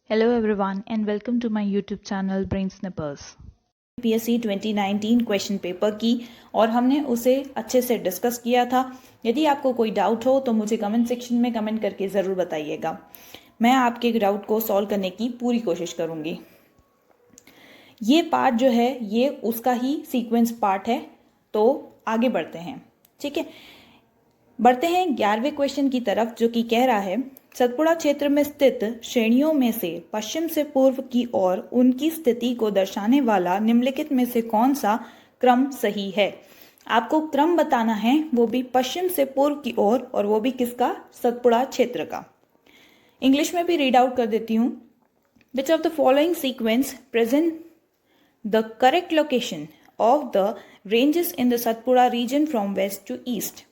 Hello everyone and welcome to my YouTube channel Brain Snippers. PSC 2019 question paper की और हमने उसे अच्छे से डिस्कस किया था। यदि आपको कोई डाउट हो तो मुझे कमेंट सेक्शन में कमेंट करके ज़रूर बताइएगा। मैं आपके डाउट को सॉल्व करने की पूरी कोशिश करूँगी। ये पार्ट जो है ये उसका ही सीक्वेंस पार्ट है, तो आगे बढ़ते हैं। ठीक है, बढ़ते हैं 11वें क्वेश्चन की तरफ, जो कि कह रहा है सतपुड़ा क्षेत्र में स्थित श्रेणियों में से पश्चिम से पूर्व की ओर उनकी स्थिति को दर्शाने वाला निम्नलिखित में से कौन सा क्रम सही है। आपको क्रम बताना है, वो भी पश्चिम से पूर्व की ओर, और वो भी किसका? सतपुड़ा क्षेत्र का। इंग्लिश में भी रीड आउट कर देती हूँ। Which of the following sequence present the correct location of the ranges in the Satpura region from west to east.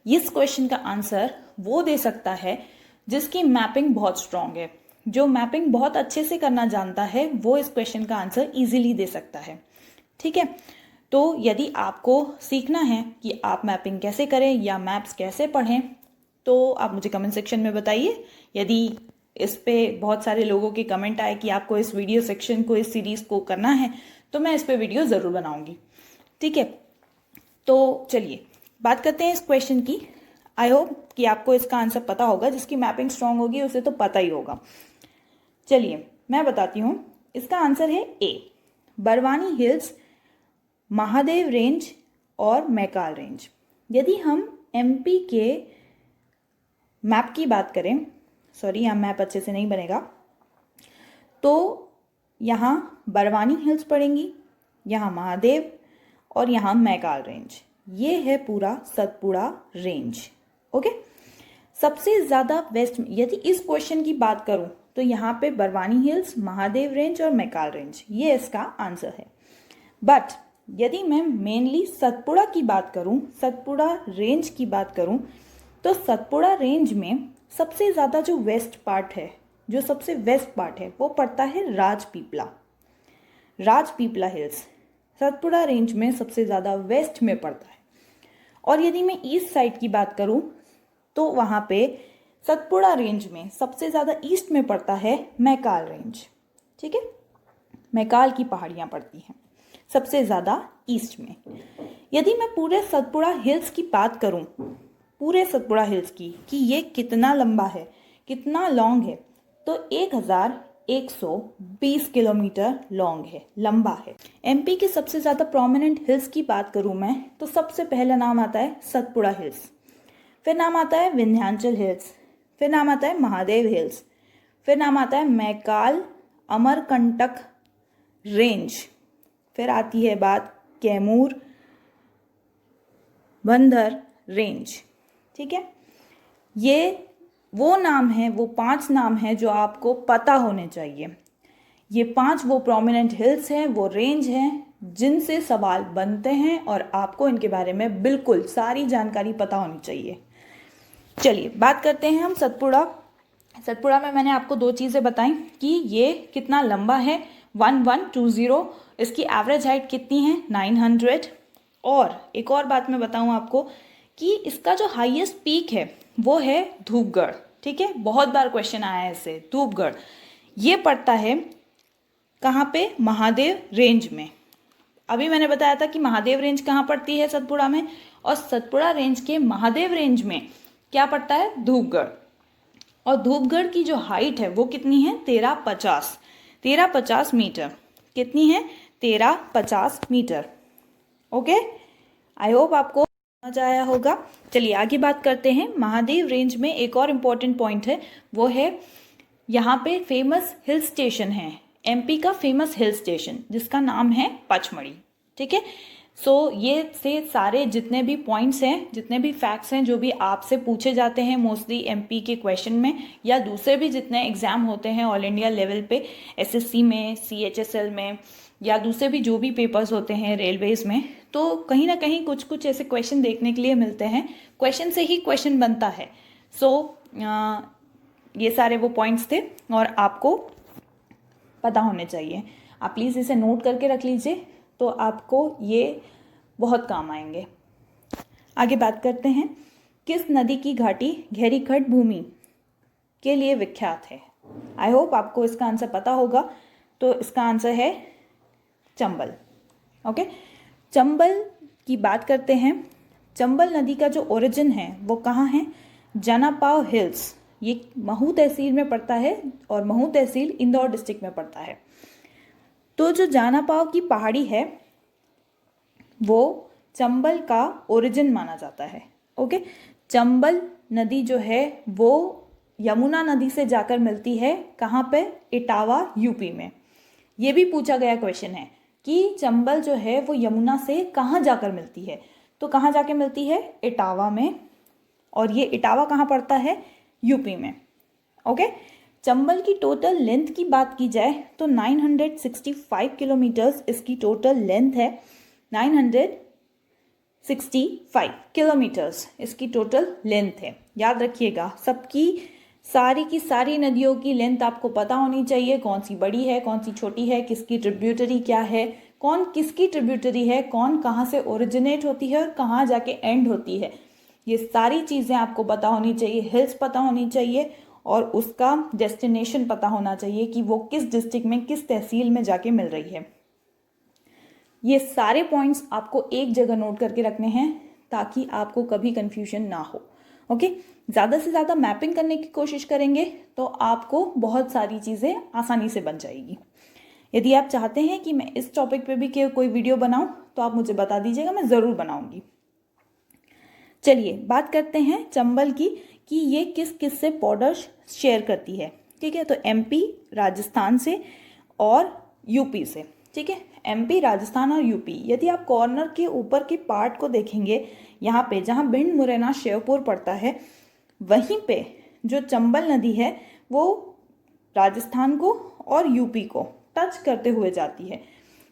इस क्वेश्चन का आंसर वो दे सकता है जिसकी मैपिंग बहुत स्ट्रांग है। जो मैपिंग बहुत अच्छे से करना जानता है वो इस क्वेश्चन का आंसर इजीली दे सकता है। ठीक है, तो यदि आपको सीखना है कि आप मैपिंग कैसे करें या मैप्स कैसे पढ़ें, तो आप मुझे कमेंट सेक्शन में बताइए। यदि इस पे बहुत सारे लोगों के कमेंट आए कि आपको इस वीडियो सेक्शन को, इस सीरीज को करना है, तो मैं इस पे वीडियो ज़रूर बनाऊंगी। ठीक है, तो चलिए बात करते हैं इस क्वेश्चन की। आई होप कि आपको इसका आंसर पता होगा। जिसकी मैपिंग स्ट्रांग होगी उसे तो पता ही होगा। चलिए मैं बताती हूँ। इसका आंसर है ए, बरवानी हिल्स, महादेव रेंज और मैकाल रेंज। यदि हम एमपी के मैप की बात करें, सॉरी यहाँ मैप अच्छे से नहीं बनेगा, तो यहाँ बरवानी हिल्स पड़ेंगी, यहाँ महादेव और यहाँ मैकाल रेंज। ये है पूरा सतपुड़ा रेंज। ओके, सबसे ज़्यादा वेस्ट में यदि इस क्वेश्चन की बात करूं तो यहाँ पे बरवानी हिल्स, महादेव रेंज और मैकाल रेंज, ये इसका आंसर है। बट यदि मैं मेनली सतपुड़ा की बात करूं, सतपुड़ा रेंज की बात करूं, तो सतपुड़ा रेंज में सबसे ज़्यादा जो वेस्ट पार्ट है, जो सबसे वेस्ट पार्ट है, वो पड़ता है राजपीपला। राजपीपला हिल्स सतपुड़ा रेंज में सबसे ज़्यादा वेस्ट में पड़ता है। और यदि मैं ईस्ट साइड की बात करूं तो वहाँ पे सतपुड़ा रेंज में सबसे ज़्यादा ईस्ट में पड़ता है मैकाल रेंज। ठीक है, मैकाल की पहाड़ियाँ पड़ती हैं सबसे ज़्यादा ईस्ट में। यदि मैं पूरे सतपुड़ा हिल्स की बात करूं, पूरे सतपुड़ा हिल्स की, कि ये कितना लंबा है, कितना लॉन्ग है, तो 1120 किलोमीटर लॉन्ग है, लंबा है। एमपी के सबसे ज़्यादा प्रोमिनेंट हिल्स की बात करूं मैं, तो सबसे पहला नाम आता है सतपुड़ा हिल्स, फिर नाम आता है विंध्याचल हिल्स, फिर नाम आता है महादेव हिल्स, फिर नाम आता है मैकाल अमरकंटक रेंज, फिर आती है बात कैमूर बंदर रेंज। ठीक है, ये वो नाम है, वो 5 नाम हैं जो आपको पता होने चाहिए। ये 5 वो प्रोमिनेंट हिल्स हैं, वो रेंज हैं जिनसे सवाल बनते हैं और आपको इनके बारे में बिल्कुल सारी जानकारी पता होनी चाहिए। चलिए बात करते हैं हम सतपुड़ा। सतपुड़ा में मैंने आपको 2 चीज़ें बताई कि ये कितना लंबा है, 1120, इसकी एवरेज हाइट कितनी है, 900। और एक और बात मैं बताऊं आपको कि इसका जो हाईएस्ट पीक है वो है धूपगढ़। ठीक है, बहुत बार क्वेश्चन आया है इससे। धूपगढ़ ये पड़ता है कहाँ पे? महादेव रेंज में। अभी मैंने बताया था कि महादेव रेंज कहाँ पड़ती है सतपुड़ा में, और सतपुड़ा रेंज के महादेव रेंज में क्या पड़ता है? धूपगढ़। और धूपगढ़ की जो हाइट है वो कितनी है? 1350 मीटर। कितनी है? 1350 मीटर। ओके, आई होप आपको समझ आया होगा। चलिए आगे बात करते हैं। महादेव रेंज में एक और इम्पॉर्टेंट पॉइंट है, वो है यहाँ पे फेमस हिल स्टेशन है, एमपी का फेमस हिल स्टेशन जिसका नाम है पचमढ़ी। ठीक है, सो ये से सारे जितने भी पॉइंट्स हैं, जितने भी फैक्ट्स हैं जो भी आपसे पूछे जाते हैं मोस्टली एमपी के क्वेश्चन में, या दूसरे भी जितने एग्जाम होते हैं ऑल इंडिया लेवल पे, एसएससी में, सीएचएसएल में, या दूसरे भी जो भी पेपर्स होते हैं रेलवेज में, तो कहीं ना कहीं कुछ कुछ ऐसे क्वेश्चन देखने के लिए मिलते हैं। क्वेश्चन से ही क्वेश्चन बनता है। सो ये सारे वो पॉइंट्स थे और आपको पता होने चाहिए। आप प्लीज़ इसे नोट करके रख लीजिए, तो आपको ये बहुत काम आएंगे। आगे बात करते हैं। किस नदी की घाटी गहरी खड़ भूमि के लिए विख्यात है? आई होप आपको इसका आंसर पता होगा। तो इसका आंसर है चंबल। ओके, चंबल की बात करते हैं। चंबल नदी का जो ओरिजिन है वो कहाँ है? जनापाव हिल्स, ये महू तहसील में पड़ता है और महू तहसील इंदौर डिस्ट्रिक्ट में पड़ता है। तो जो जनापाव की पहाड़ी है वो चंबल का ओरिजिन माना जाता है। ओके, चंबल नदी जो है वो यमुना नदी से जाकर मिलती है कहाँ पे? इटावा, यूपी में। ये भी पूछा गया क्वेश्चन है कि चंबल जो है वो यमुना से कहाँ जाकर मिलती है, तो कहाँ जाके मिलती है? इटावा में, और ये इटावा कहाँ पड़ता है? यूपी में। ओके, चंबल की टोटल लेंथ की बात की जाए तो 965 किलोमीटर्स इसकी टोटल लेंथ है। 965 किलोमीटर्स इसकी टोटल लेंथ है। याद रखिएगा, सबकी सारी की सारी नदियों की लेंथ आपको पता होनी चाहिए, कौन सी बड़ी है, कौन सी छोटी है, किसकी ट्रिब्यूटरी क्या है, कौन किसकी ट्रिब्यूटरी है, कौन कहाँ से ओरिजिनेट होती है और कहाँ जाके एंड होती है। ये सारी चीज़ें आपको पता होनी चाहिए, हिल्स पता होनी चाहिए और उसका डेस्टिनेशन पता होना चाहिए कि वो किस डिस्ट्रिक्ट में, किस तहसील में जाके मिल रही है। ये सारे पॉइंट्स आपको एक जगह नोट करके रखने हैं ताकि आपको कभी कंफ्यूजन ना हो। ओके, ज़्यादा से ज़्यादा मैपिंग करने की कोशिश करेंगे तो आपको बहुत सारी चीज़ें आसानी से बन जाएगी। यदि आप चाहते हैं कि मैं इस टॉपिक पे भी कोई वीडियो बनाऊं तो आप मुझे बता दीजिएगा, मैं ज़रूर बनाऊंगी। चलिए बात करते हैं चंबल की कि ये किस किस से बॉर्डर शेयर करती है। ठीक है, तो एमपी, राजस्थान से और यूपी से। ठीक है, एमपी, राजस्थान और यूपी। यदि आप कॉर्नर के ऊपर के पार्ट को देखेंगे, यहाँ पे जहाँ भिंड, मुरैना, श्योपुर पड़ता है, वहीं पे जो चंबल नदी है वो राजस्थान को और यूपी को टच करते हुए जाती है।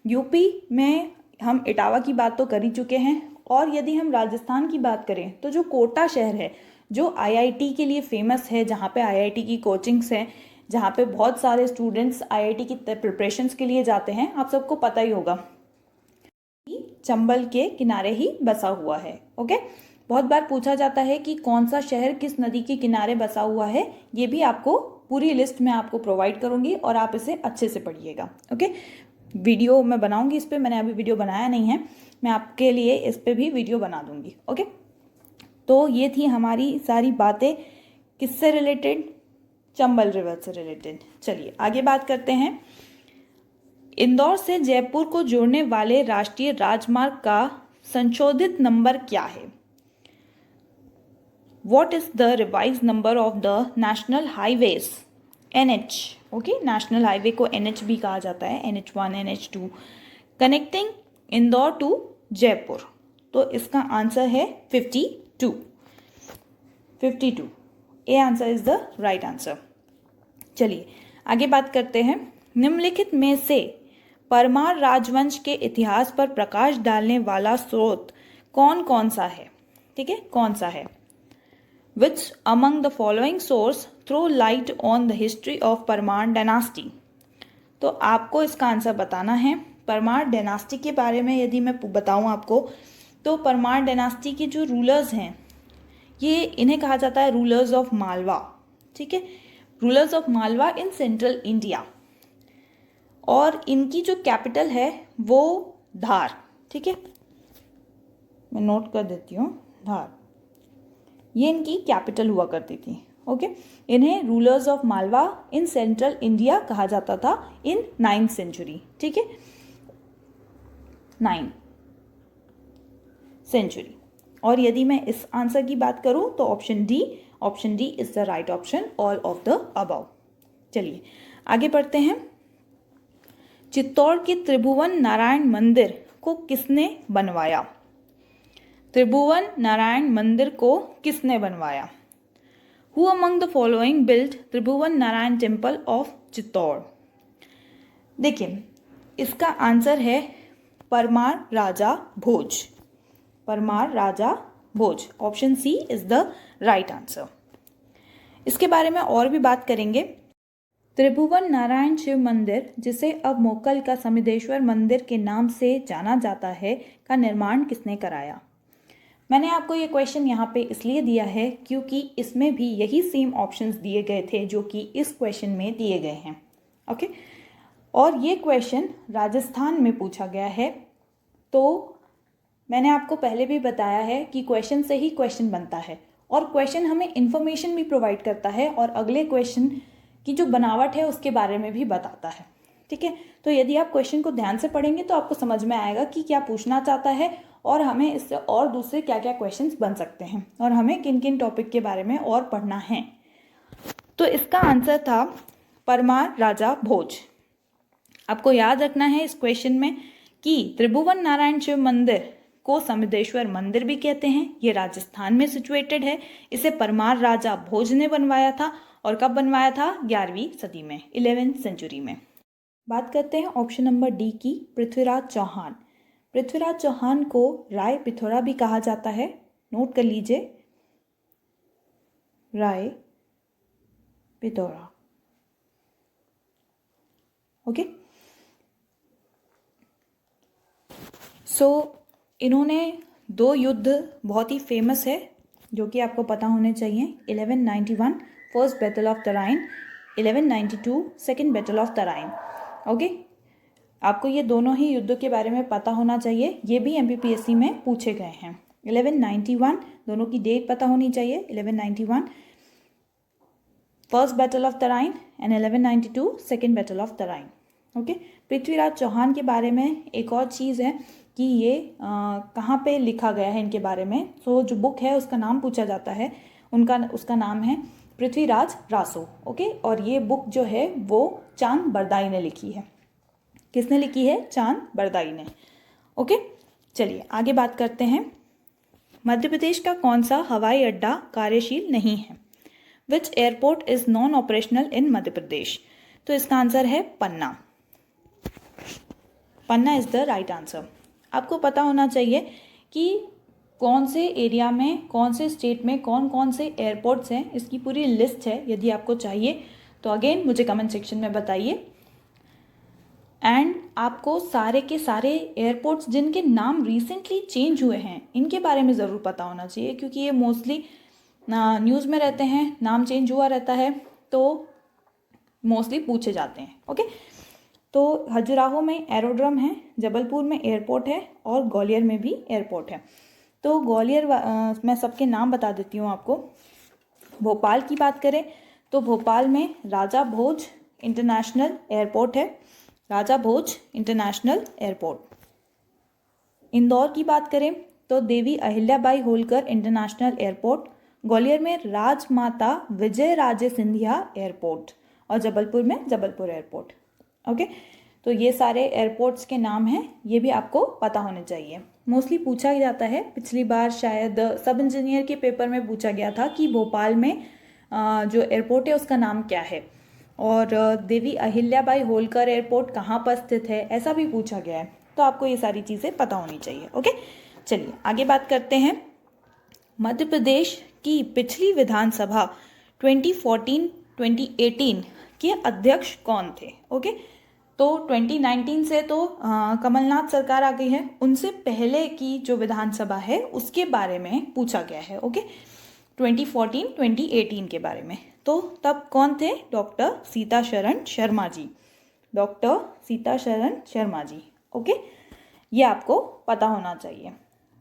यूपी में हम इटावा की बात तो कर ही चुके हैं, और यदि हम राजस्थान की बात करें तो जो कोटा शहर है, जो आईआईटी के लिए फेमस है, जहाँ पे आईआईटी की कोचिंग्स हैं, जहाँ पे बहुत सारे स्टूडेंट्स आईआईटी की प्रिपरेशंस के लिए जाते हैं, आप सबको पता ही होगा, चंबल के किनारे ही बसा हुआ है। ओके, बहुत बार पूछा जाता है कि कौन सा शहर किस नदी के किनारे बसा हुआ है। ये भी आपको पूरी लिस्ट में आपको प्रोवाइड करूंगी और आप इसे अच्छे से पढ़िएगा। ओके, वीडियो मैं बनाऊंगी इस पर, मैंने अभी वीडियो बनाया नहीं है, मैं आपके लिए इस पर भी वीडियो बना दूंगी। ओके, तो ये थी हमारी सारी बातें किससे रिलेटेड? चंबल रिवर से रिलेटेड। चलिए आगे बात करते हैं। इंदौर से जयपुर को जोड़ने वाले राष्ट्रीय राजमार्ग का संशोधित नंबर क्या है? What is the revised number of the national highways? NH. Okay, national highway को NH भी कहा जाता है, NH1, NH2, connecting Indore to Jaipur. तो इसका आंसर है 52। 52 A answer is the right answer. चलिए आगे बात करते हैं। निम्नलिखित में से परमार राजवंश के इतिहास पर प्रकाश डालने वाला स्रोत कौन कौन सा है? ठीक है, कौन सा है? Which among the following source throw light on the history of Parmar dynasty? तो आपको इसका आंसर बताना है। परमार डायनास्टी के बारे में यदि मैं बताऊं आपको, तो परमार डायनास्टी के जो रूलर्स हैं, ये इन्हें कहा जाता है रूलर्स ऑफ मालवा। ठीक है, rulers of Malwa in central India, और इनकी जो कैपिटल है वो धार। ठीक है, मैं नोट कर देती हूँ, धार, ये इनकी कैपिटल हुआ करती थी। ओके, इन्हें rulers of Malwa in central India कहा जाता था इन 9th सेंचुरी। ठीक है, 9th सेंचुरी। और यदि मैं इस आंसर की बात करूं तो option D is the right option, all of the above. चलिए आगे बढ़ते हैं। चित्तौड़ के त्रिभुवन नारायण मंदिर को किसने बनवाया? त्रिभुवन नारायण मंदिर को किसने बनवाया? Who among the following built Tribhuvan Narayan temple of Chittor? देखिए इसका आंसर है Parmar Raja Bhoj. Parmar Raja Bhoj, option C is the right answer. इसके बारे में और भी बात करेंगे। त्रिभुवन नारायण शिव मंदिर, जिसे अब मोकल का समिदेश्वर मंदिर के नाम से जाना जाता है, का निर्माण किसने कराया? मैंने आपको ये क्वेश्चन यहाँ पे इसलिए दिया है क्योंकि इसमें भी यही सेम ऑप्शंस दिए गए थे जो कि इस क्वेश्चन में दिए गए हैं। ओके, और ये क्वेश्चन राजस्थान में पूछा गया है। तो मैंने आपको पहले भी बताया है कि क्वेश्चन से ही क्वेश्चन बनता है और क्वेश्चन हमें इंफॉर्मेशन भी प्रोवाइड करता है और अगले क्वेश्चन की जो बनावट है उसके बारे में भी बताता है। ठीक है, तो यदि आप क्वेश्चन को ध्यान से पढ़ेंगे तो आपको समझ में आएगा कि क्या पूछना चाहता है और हमें इससे और दूसरे क्या क्या क्वेश्चंस बन सकते हैं और हमें किन किन टॉपिक के बारे में और पढ़ना है। तो इसका आंसर था परमार राजा भोज। आपको याद रखना है इस क्वेश्चन में कि त्रिभुवन नारायण शिव मंदिर को समिदेश्वर मंदिर भी कहते हैं। ये राजस्थान में सिचुएटेड है। इसे परमार राजा भोज ने बनवाया था और कब बनवाया था? 11वीं सदी में, 11th सेंचुरी में। बात करते हैं ऑप्शन नंबर डी की, पृथ्वीराज चौहान। पृथ्वीराज चौहान को राय पिथौरा भी कहा जाता है, नोट कर लीजिए, राय पिथौरा। ओके, सो इन्होंने 2 युद्ध बहुत ही फेमस है जो कि आपको पता होने चाहिए। 1191 first battle of Tarain, 1192 second battle of Tarain. Okay, आपको ये दोनों ही युद्धों के बारे में पता होना चाहिए। ये भी MPPSC में पूछे गए हैं। 1191 दोनों की डेट पता होनी चाहिए। 1191 first battle of Tarain and 1192 second battle of Tarain. Okay, Prithviraj Chauhan के बारे में एक और चीज़ है कि ये कहाँ पे लिखा गया है इनके बारे में। सो जो बुक है उसका नाम पूछा जाता है, उसका नाम है पृथ्वीराज रासो। ओके, और ये बुक जो है वो चांद बरदाई ने लिखी है। किसने लिखी है? चांद बरदाई ने। ओके, चलिए आगे बात करते हैं। मध्य प्रदेश का कौन सा हवाई अड्डा कार्यशील नहीं है? Which airport is non operational in Madhya Pradesh? तो इसका आंसर है Panna. Panna is the right answer. आपको पता होना चाहिए कि कौन से एरिया में, कौन से स्टेट में कौन कौन से एयरपोर्ट्स हैं। इसकी पूरी लिस्ट है। यदि आपको चाहिए तो अगेन मुझे कमेंट सेक्शन में बताइए। एंड आपको सारे के सारे एयरपोर्ट्स जिनके नाम रिसेंटली चेंज हुए हैं इनके बारे में ज़रूर पता होना चाहिए, क्योंकि ये मोस्टली न्यूज़ में रहते हैं, नाम चेंज हुआ रहता है तो मोस्टली पूछे जाते हैं। ओके, तो खजुराहो में एरोड्रम है, जबलपुर में एयरपोर्ट है और ग्वालियर में भी एयरपोर्ट है। तो ग्वालियर मैं सबके नाम बता देती हूँ आपको। भोपाल की बात करें तो भोपाल में राजा भोज इंटरनेशनल एयरपोर्ट है, राजा भोज इंटरनेशनल एयरपोर्ट। इंदौर की बात करें तो देवी अहिल्याबाई होलकर इंटरनेशनल एयरपोर्ट। ग्वालियर में राजमाता विजय राजे सिंधिया एयरपोर्ट और जबलपुर में जबलपुर एयरपोर्ट। ओके, तो ये सारे एयरपोर्ट्स के नाम हैं, ये भी आपको पता होने चाहिए। मोस्टली पूछा जाता है, पिछली बार शायद सब इंजीनियर के पेपर में पूछा गया था कि भोपाल में जो एयरपोर्ट है उसका नाम क्या है और देवी अहिल्याबाई होलकर एयरपोर्ट कहाँ पर स्थित है, ऐसा भी पूछा गया है। तो आपको ये सारी चीज़ें पता होनी चाहिए। ओके, चलिए आगे बात करते हैं। मध्य प्रदेश की पिछली विधानसभा 2014-2018 के अध्यक्ष कौन थे? ओके, तो 2019 से तो कमलनाथ सरकार आ गई है, उनसे पहले की जो विधानसभा है उसके बारे में पूछा गया है। ओके, 2014-2018 के बारे में। तो तब कौन थे? Doctor Sitasharan Sharma ji, doctor Sitasharan Sharma ji. Okay, ये आपको पता होना चाहिए।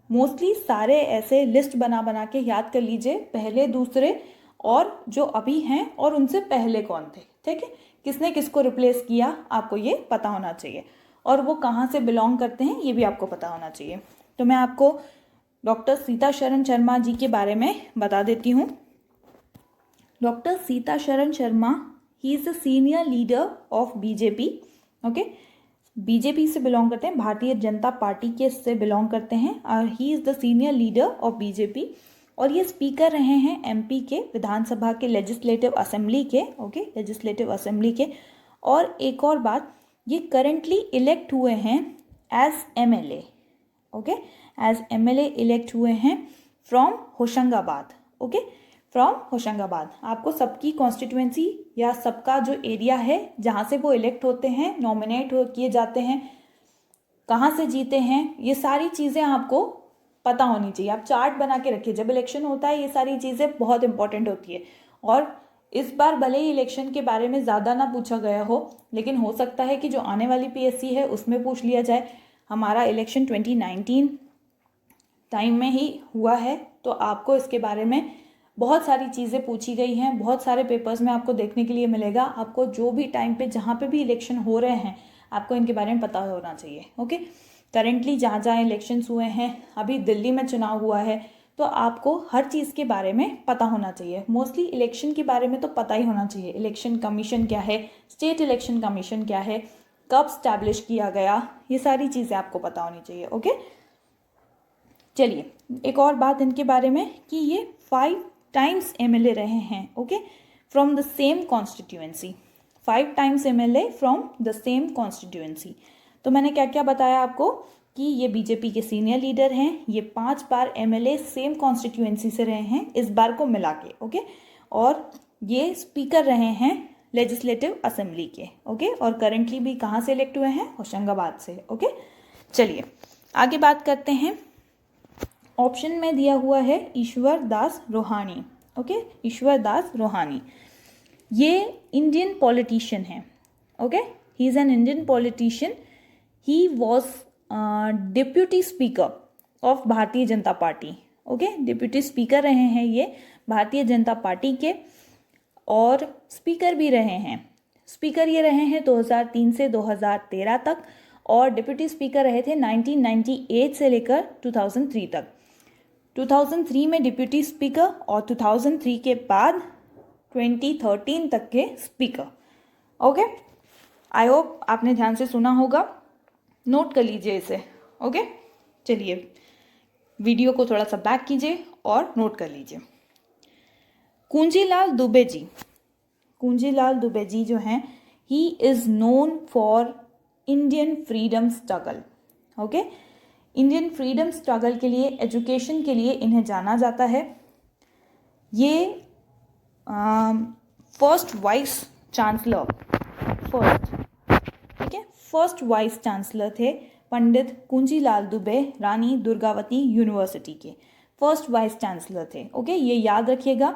मोस्टली सारे ऐसे लिस्ट बना बना के याद कर लीजिए, पहले, दूसरे और जो अभी हैं और उनसे पहले कौन थे। ठीक है, किसने किसको रिप्लेस किया आपको ये पता होना चाहिए और वो कहाँ से बिलोंग करते हैं ये भी आपको पता होना चाहिए। तो मैं आपको डॉक्टर सीताशरण शर्मा जी के बारे में बता देती हूँ। Doctor Sitasharan Sharma, he is the senior leader of BJP. Okay, BJP से बिलोंग करते हैं, भारतीय जनता पार्टी के से बिलोंग करते हैं और he is the senior leader of BJP. और ये स्पीकर रहे हैं एमपी के विधानसभा के लेजिस्लेटिव असेंबली के। ओके, लेजिस्लेटिव असेंबली के। और एक और बात, ये करंटली इलेक्ट हुए हैं as MLA. Okay, as MLA elect हुए हैं from Hoshangabad. Okay, from Hoshangabad. आपको सबकी कॉन्स्टिट्यूएंसी या सबका जो एरिया है जहाँ से वो इलेक्ट होते हैं, नॉमिनेट किए जाते हैं, कहाँ से जीते हैं, ये सारी चीज़ें आपको पता होनी चाहिए। आप चार्ट बना के रखिए, जब इलेक्शन होता है ये सारी चीज़ें बहुत इंपॉर्टेंट होती है। और इस बार भले ही इलेक्शन के बारे में ज़्यादा ना पूछा गया हो, लेकिन हो सकता है कि जो आने वाली पीएससी है उसमें पूछ लिया जाए। हमारा इलेक्शन 2019 टाइम में ही हुआ है, तो आपको इसके बारे में बहुत सारी चीज़ें पूछी गई हैं, बहुत सारे पेपर्स में आपको देखने के लिए मिलेगा। आपको जो भी टाइम पे जहाँ पे भी इलेक्शन हो रहे हैं आपको इनके बारे में पता होना चाहिए। ओके, करेंटली जहाँ जहाँ इलेक्शंस हुए हैं, अभी दिल्ली में चुनाव हुआ है, तो आपको हर चीज़ के बारे में पता होना चाहिए। मोस्टली इलेक्शन के बारे में तो पता ही होना चाहिए। इलेक्शन कमीशन क्या है, स्टेट इलेक्शन कमीशन क्या है, कब स्टैब्लिश किया गया, ये सारी चीज़ें आपको पता होनी चाहिए। ओके, चलिए एक और बात इनके बारे में कि ये 5 टाइम्स एमएलए रहे हैं। Okay, from the same constituency, 5 times MLA from the same constituency. तो मैंने क्या क्या बताया आपको कि ये बीजेपी के सीनियर लीडर हैं, ये 5 बार एमएलए सेम कॉन्स्टिट्यूएंसी से रहे हैं इस बार को मिला के। ओके, और ये स्पीकर रहे हैं लेजिस्लेटिव असेंबली के। ओके, और करंटली भी कहाँ से इलेक्ट हुए हैं, होशंगाबाद से। ओके, चलिए आगे बात करते हैं। ऑप्शन में दिया हुआ है ईश्वर दास रोहानी। ओके, ईश्वर दास रोहानी ये इंडियन पॉलिटिशियन है। Okay, he is an Indian politician. He was deputy speaker of Bharatiya Janata party. Okay, deputy speaker रहे हैं ये भारतीय जनता पार्टी के, और स्पीकर भी रहे हैं। स्पीकर ये रहे हैं 2003 से 2013 तक, और डिप्यूटी स्पीकर रहे थे 1998 से लेकर 2003 तक। 2003 में डिप्यूटी स्पीकर और 2003 के बाद 2013 तक के स्पीकर। ओके, आई होप आपने ध्यान से सुना होगा, नोट कर लीजिए इसे। ओके, चलिए वीडियो को थोड़ा सा बैक कीजिए और नोट कर लीजिए। कुंजीलाल दुबे जी, कुंजीलाल दुबे जी जो हैं, he is known for Indian freedom struggle. Okay, Indian freedom struggle के लिए, एजुकेशन के लिए इन्हें जाना जाता है। ये first vice chancellor, first vice chancellor थे पंडित कुंजीलाल दुबे रानी दुर्गावती यूनिवर्सिटी के फर्स्ट वाइस चांसलर थे। ओके, ये याद रखिएगा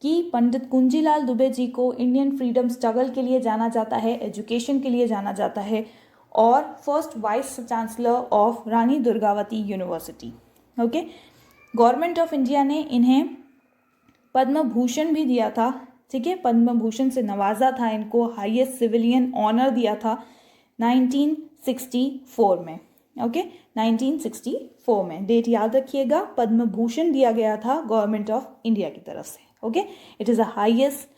कि पंडित कुंजीलाल दुबे जी को इंडियन फ्रीडम स्ट्रगल के लिए जाना जाता है, एजुकेशन के लिए जाना जाता है, और first vice chancellor of Rani Durgavati university. Okay, government of India ने इन्हें पद्म भूषण भी दिया था। ठीक है, पद्म भूषण से नवाजा था, इनको हाईएस्ट सिविलियन ऑनर दिया था 1964 में। ओके, 1964 में, डेट याद रखिएगा, पद्म भूषण दिया गया था गवर्नमेंट ऑफ इंडिया की तरफ से। Okay, it is a highest,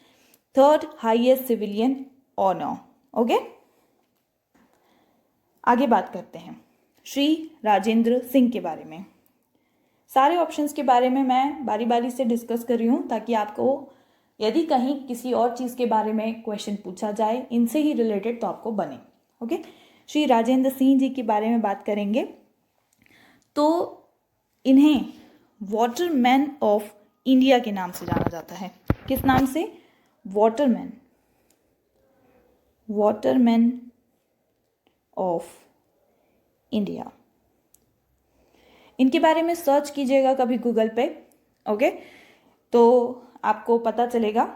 third highest civilian honour. Okay, आगे बात करते हैं श्री राजेंद्र सिंह के बारे में। सारे ऑप्शंस के बारे में मैं बारी बारी से डिस्कस कर रही हूँ, ताकि आपको यदि कहीं किसी और चीज़ के बारे में क्वेश्चन पूछा जाए इनसे ही रिलेटेड, तो आपको बने। ओके, श्री राजेंद्र सिंह जी के बारे में बात करेंगे तो इन्हें वाटरमैन ऑफ इंडिया के नाम से जाना जाता है। किस नाम से? Waterman, Waterman of India. इनके बारे में सर्च कीजिएगा कभी गूगल पे। ओके, तो आपको पता चलेगा।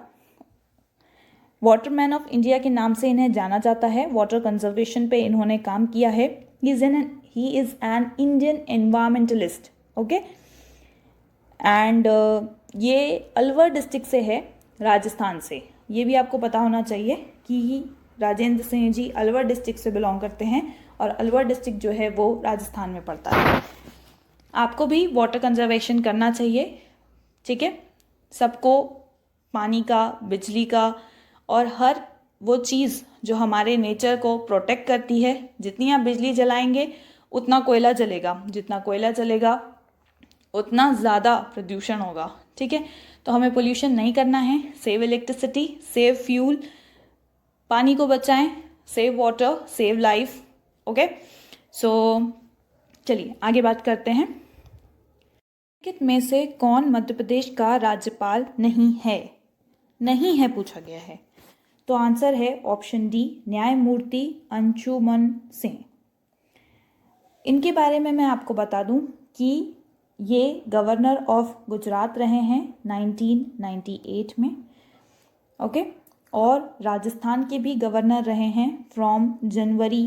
वाटरमैन ऑफ इंडिया के नाम से इन्हें जाना जाता है। वाटर कंजर्वेशन पे इन्होंने काम किया है। He is an Indian environmentalist. Okay, and ये अलवर डिस्ट्रिक्ट से है, राजस्थान से। ये भी आपको पता होना चाहिए कि राजेंद्र सिंह जी अलवर डिस्ट्रिक्ट से बिलोंग करते हैं, और अलवर डिस्ट्रिक्ट जो है वो राजस्थान में पड़ता है। आपको भी वाटर कंजर्वेशन करना चाहिए। ठीक है, सबको पानी का, बिजली का, और हर वो चीज़ जो हमारे नेचर को प्रोटेक्ट करती है। जितनी आप बिजली जलाएंगे उतना कोयला जलेगा, जितना कोयला जलेगा उतना ज़्यादा प्रदूषण होगा। ठीक है, तो हमें पोल्यूशन नहीं करना है। सेव इलेक्ट्रिसिटी, सेव फ्यूल, पानी को बचाएं, save water, save life. Okay, so चलिए आगे बात करते हैं। निम्नलिखित में से कौन मध्य प्रदेश का राज्यपाल नहीं है? नहीं है पूछा गया है, तो आंसर है ऑप्शन डी, न्यायमूर्ति अंशुमन सिंह। इनके बारे में मैं आपको बता दूं कि ये गवर्नर ऑफ गुजरात रहे हैं 1998 में, ओके। और राजस्थान के भी गवर्नर रहे हैं from January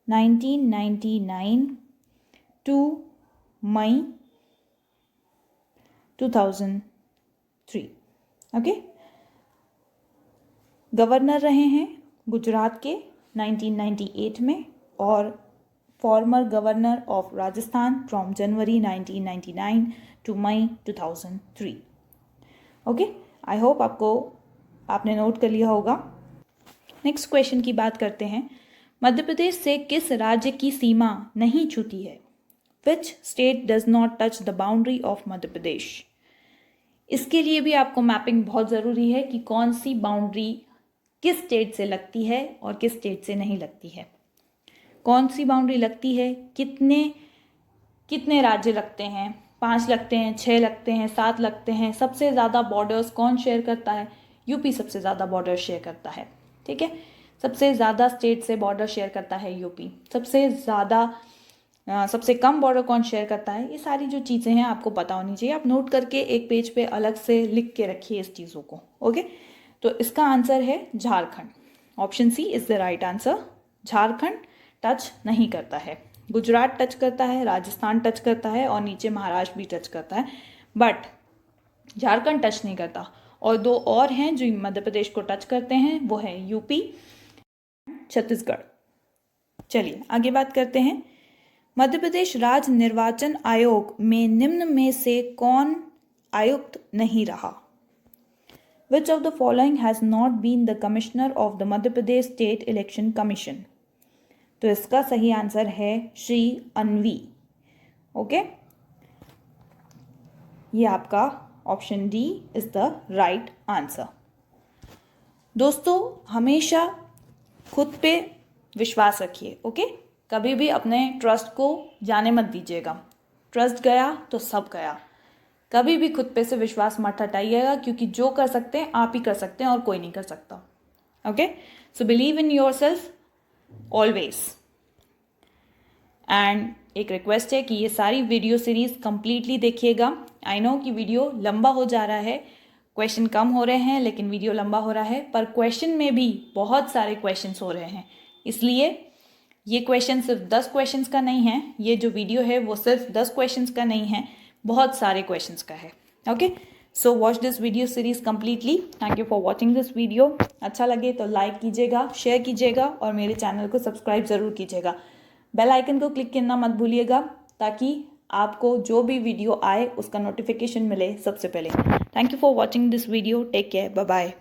1999 to May 2003, okay. Governor रहे हैं गुजरात के 1998 में और former governor of Rajasthan from January 1999 to May 2003, okay. I hope आपने नोट कर लिया होगा। नेक्स्ट क्वेश्चन की बात करते हैं। मध्य प्रदेश से किस राज्य की सीमा नहीं छूती है? Which state does not touch the boundary of Madhya Pradesh? इसके लिए भी आपको मैपिंग बहुत ज़रूरी है कि कौन सी बाउंड्री किस स्टेट से लगती है और किस स्टेट से नहीं लगती है। कौन सी बाउंड्री लगती है, कितने राज्य लगते हैं, 5 लगते हैं, 6 लगते हैं, 7 लगते हैं। सबसे ज़्यादा बॉर्डर्स कौन शेयर करता है? यूपी सबसे ज़्यादा बॉर्डर शेयर करता है, ठीक है। सबसे ज़्यादा स्टेट से बॉर्डर शेयर करता है यूपी। सबसे कम बॉर्डर कौन शेयर करता है? ये सारी जो चीज़ें हैं आपको पता होनी चाहिए। आप नोट करके एक पेज पे अलग से लिख के रखिए इस चीज़ों को, ओके। तो इसका आंसर है Jharkhand. Option C is the right answer. Jharkhand touch नहीं करता है। गुजरात टच करता है, राजस्थान टच करता है और नीचे महाराष्ट्र भी टच करता है, बट झारखंड टच नहीं करता। और 2 और हैं जो मध्य प्रदेश को टच करते हैं, वो है यूपी, छत्तीसगढ़। चलिए आगे बात करते हैं। मध्य प्रदेश राज्य निर्वाचन आयोग में निम्न में से कौन आयुक्त नहीं रहा? Which of the following has not been the commissioner of the Madhya Pradesh State Election Commission? तो इसका सही आंसर है श्री अन्वी, ओके। ये आपका option D is the right answer. दोस्तों हमेशा खुद पे विश्वास रखिए, ओके। कभी भी अपने ट्रस्ट को जाने मत दीजिएगा। ट्रस्ट गया तो सब गया। कभी भी खुद पे से विश्वास मत हटाइएगा, क्योंकि जो कर सकते हैं आप ही कर सकते हैं और कोई नहीं कर सकता, okay. So believe in your self always. And एक रिक्वेस्ट है कि ये सारी वीडियो सीरीज कंप्लीटली देखिएगा। आई नो कि वीडियो लंबा हो जा रहा है, क्वेश्चन कम हो रहे हैं, लेकिन वीडियो लंबा हो रहा है, पर क्वेश्चन में भी बहुत सारे क्वेश्चंस हो रहे हैं। इसलिए ये क्वेश्चन सिर्फ 10 क्वेश्चंस का नहीं है, ये जो वीडियो है वो सिर्फ 10 क्वेश्चंस का नहीं है, बहुत सारे क्वेश्चंस का है, okay. So watch this video series completely. Thank you for watching this video. अच्छा लगे तो लाइक कीजिएगा, शेयर कीजिएगा और मेरे चैनल को सब्सक्राइब ज़रूर कीजिएगा। बेल आइकन को क्लिक करना मत भूलिएगा, ताकि आपको जो भी वीडियो आए उसका नोटिफिकेशन मिले सबसे पहले। Thank you for watching this video. Take care, bye bye.